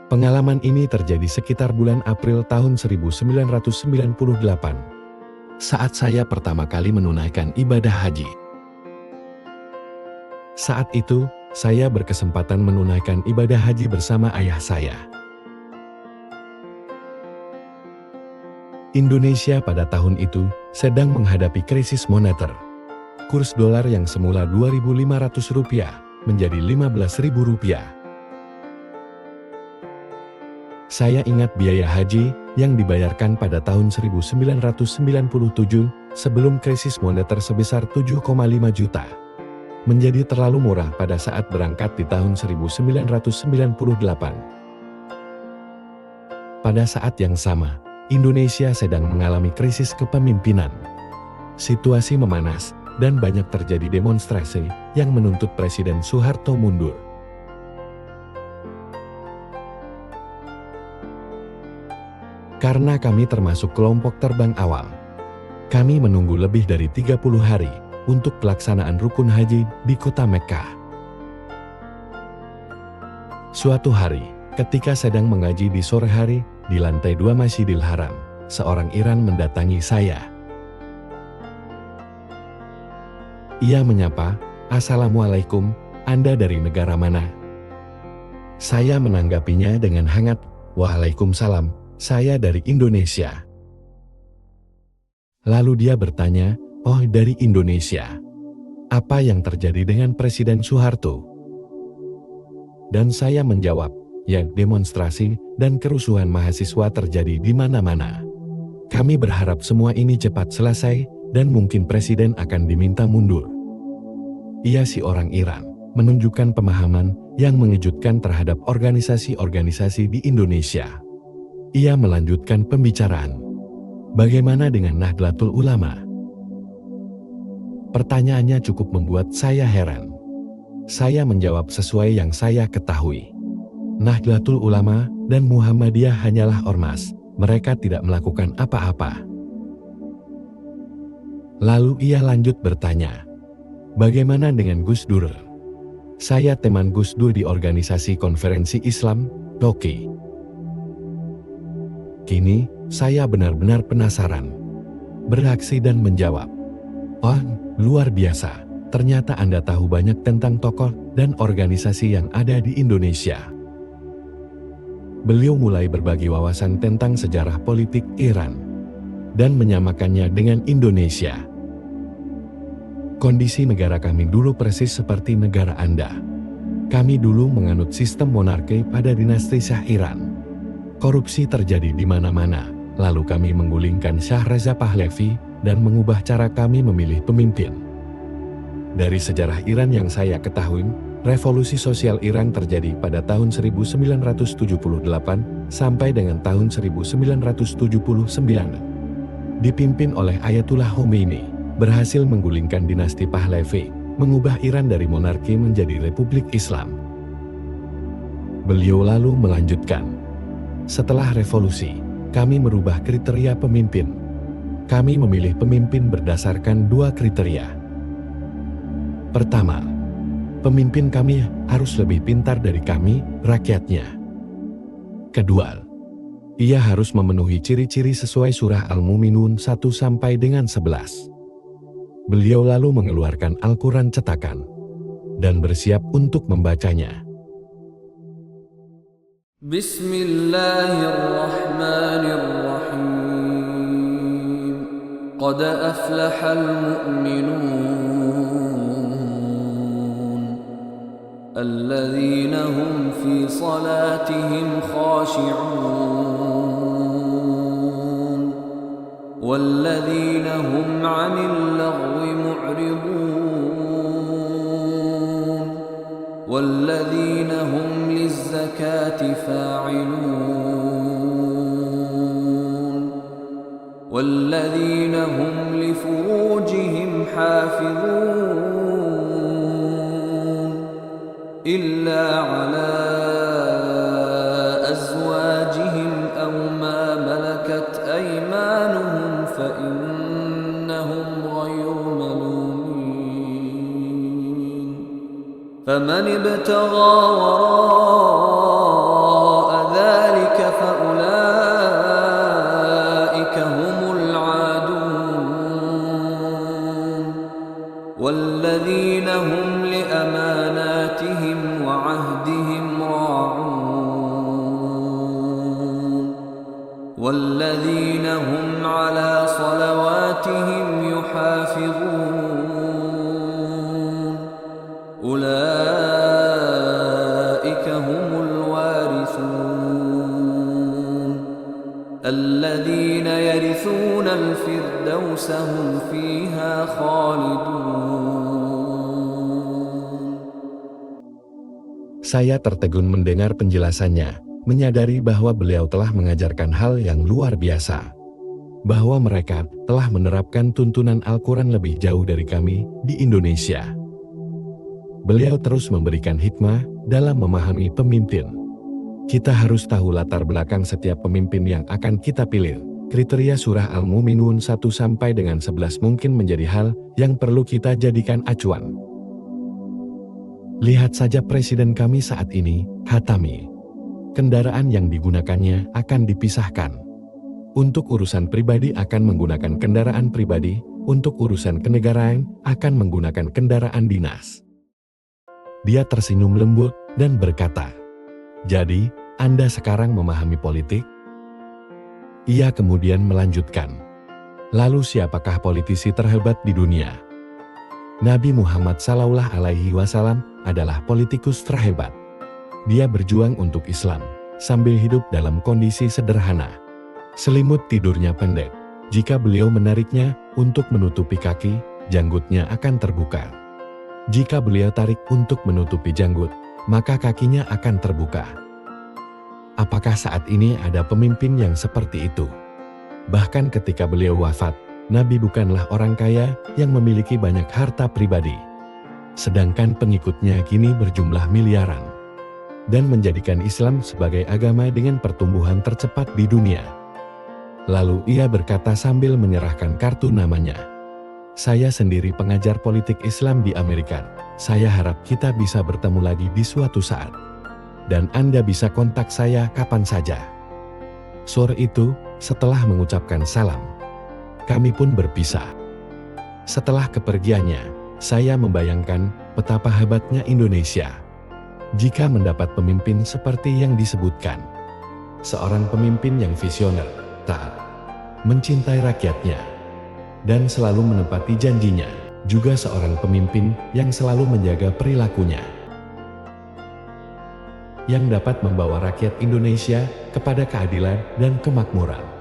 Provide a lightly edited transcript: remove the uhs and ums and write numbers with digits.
Pengalaman ini terjadi sekitar bulan April tahun 1998, saat saya pertama kali menunaikan ibadah haji. Saat itu, saya berkesempatan menunaikan ibadah haji bersama ayah saya. Indonesia pada tahun itu sedang menghadapi krisis moneter. Kurs dolar yang semula Rp2.500 menjadi Rp15.000. Saya ingat biaya haji yang dibayarkan pada tahun 1997 sebelum krisis moneter sebesar 7,5 juta. Menjadi terlalu murah pada saat berangkat di tahun 1998. Pada saat yang sama, Indonesia sedang mengalami krisis kepemimpinan. Situasi memanas dan banyak terjadi demonstrasi yang menuntut Presiden Soeharto mundur. Karena kami termasuk kelompok terbang awal, kami menunggu lebih dari 30 hari untuk pelaksanaan rukun haji di kota Mekkah. Suatu hari, ketika sedang mengaji di sore hari, di lantai 2 Masjidil Haram, seorang Iran mendatangi saya. Ia menyapa, "Assalamualaikum, Anda dari negara mana?" Saya menanggapinya dengan hangat, "Waalaikumsalam, saya dari Indonesia." Lalu dia bertanya, "Oh, dari Indonesia. Apa yang terjadi dengan Presiden Soeharto?" Dan saya menjawab, "Ya, demonstrasi dan kerusuhan mahasiswa terjadi di mana-mana. Kami berharap semua ini cepat selesai dan mungkin Presiden akan diminta mundur." Ia si orang Iran, menunjukkan pemahaman yang mengejutkan terhadap organisasi-organisasi di Indonesia. Ia melanjutkan pembicaraan. "Bagaimana dengan Nahdlatul Ulama?" Pertanyaannya cukup membuat saya heran. Saya menjawab sesuai yang saya ketahui. Nahdlatul Ulama dan Muhammadiyah hanyalah ormas, mereka tidak melakukan apa-apa. Lalu ia lanjut bertanya, "Bagaimana dengan Gus Dur?" "Saya teman Gus Dur di organisasi konferensi Islam, TOKI." Kini, saya benar-benar penasaran. Bereaksi dan menjawab, "Oh, luar biasa, ternyata Anda tahu banyak tentang tokoh dan organisasi yang ada di Indonesia." Beliau mulai berbagi wawasan tentang sejarah politik Iran dan menyamakannya dengan Indonesia. "Kondisi negara kami dulu persis seperti negara Anda. Kami dulu menganut sistem monarki pada dinasti Shah Iran. Korupsi terjadi di mana-mana, lalu kami menggulingkan Shah Reza Pahlavi dan mengubah cara kami memilih pemimpin. Dari sejarah Iran yang saya ketahui, revolusi sosial Iran terjadi pada tahun 1978 sampai dengan tahun 1979. Dipimpin oleh Ayatullah Khomeini, berhasil menggulingkan dinasti Pahlavi, mengubah Iran dari monarki menjadi Republik Islam." Beliau lalu melanjutkan, "Setelah revolusi, kami merubah kriteria pemimpin. Kami memilih pemimpin berdasarkan 2 kriteria. Pertama, pemimpin kami harus lebih pintar dari kami, rakyatnya. Kedua, ia harus memenuhi ciri-ciri sesuai surah Al-Mu'minun 1 sampai dengan 11. Beliau lalu mengeluarkan Al-Quran cetakan dan bersiap untuk membacanya. Bismillahirrahmanirrahim. Qad aflahal mu'minun alladzina hum fi salatihim khashi'un walladzina hum 'anil lagwi mu'ridun walladzina hum lizzakati fa'ilun walladzina hum lifurujihim hafizun illa 'ala azwajihim aw ma malakat aymanuhum فإنهم غير ملومين فمن ابتغى وراء والذين هم لأماناتهم وعهدهم راعون والذين هم على صلواتهم يحافظون أولئك هم الوارثون الذين يرثون الفردوس هم فيها خالدون. Saya tertegun mendengar penjelasannya, menyadari bahwa beliau telah mengajarkan hal yang luar biasa. Bahwa mereka telah menerapkan tuntunan Al-Quran lebih jauh dari kami di Indonesia. Beliau terus memberikan hikmah dalam memahami pemimpin. Kita harus tahu latar belakang setiap pemimpin yang akan kita pilih. Kriteria surah Al-Mu'minun 1-11 mungkin menjadi hal yang perlu kita jadikan acuan. Lihat saja presiden kami saat ini, Khatami. Kendaraan yang digunakannya akan dipisahkan. Untuk urusan pribadi akan menggunakan kendaraan pribadi, untuk urusan kenegaraan akan menggunakan kendaraan dinas. Dia tersenyum lembut dan berkata, "Jadi, Anda sekarang memahami politik?" Ia kemudian melanjutkan, "Lalu siapakah politisi terhebat di dunia?" Nabi Muhammad SAW adalah politikus terhebat. Dia berjuang untuk Islam, sambil hidup dalam kondisi sederhana. Selimut tidurnya pendek. Jika beliau menariknya untuk menutupi kaki, janggutnya akan terbuka. Jika beliau tarik untuk menutupi janggut, maka kakinya akan terbuka. Apakah saat ini ada pemimpin yang seperti itu? Bahkan ketika beliau wafat, Nabi bukanlah orang kaya yang memiliki banyak harta pribadi. Sedangkan pengikutnya kini berjumlah miliaran. Dan menjadikan Islam sebagai agama dengan pertumbuhan tercepat di dunia. Lalu ia berkata sambil menyerahkan kartu namanya, "Saya sendiri pengajar politik Islam di Amerika. Saya harap kita bisa bertemu lagi di suatu saat. Dan Anda bisa kontak saya kapan saja." Sore itu, setelah mengucapkan salam, kami pun berpisah. Setelah kepergiannya, saya membayangkan betapa hebatnya Indonesia jika mendapat pemimpin seperti yang disebutkan. Seorang pemimpin yang visioner, taat, mencintai rakyatnya, dan selalu menepati janjinya. Juga seorang pemimpin yang selalu menjaga perilakunya, yang dapat membawa rakyat Indonesia kepada keadilan dan kemakmuran.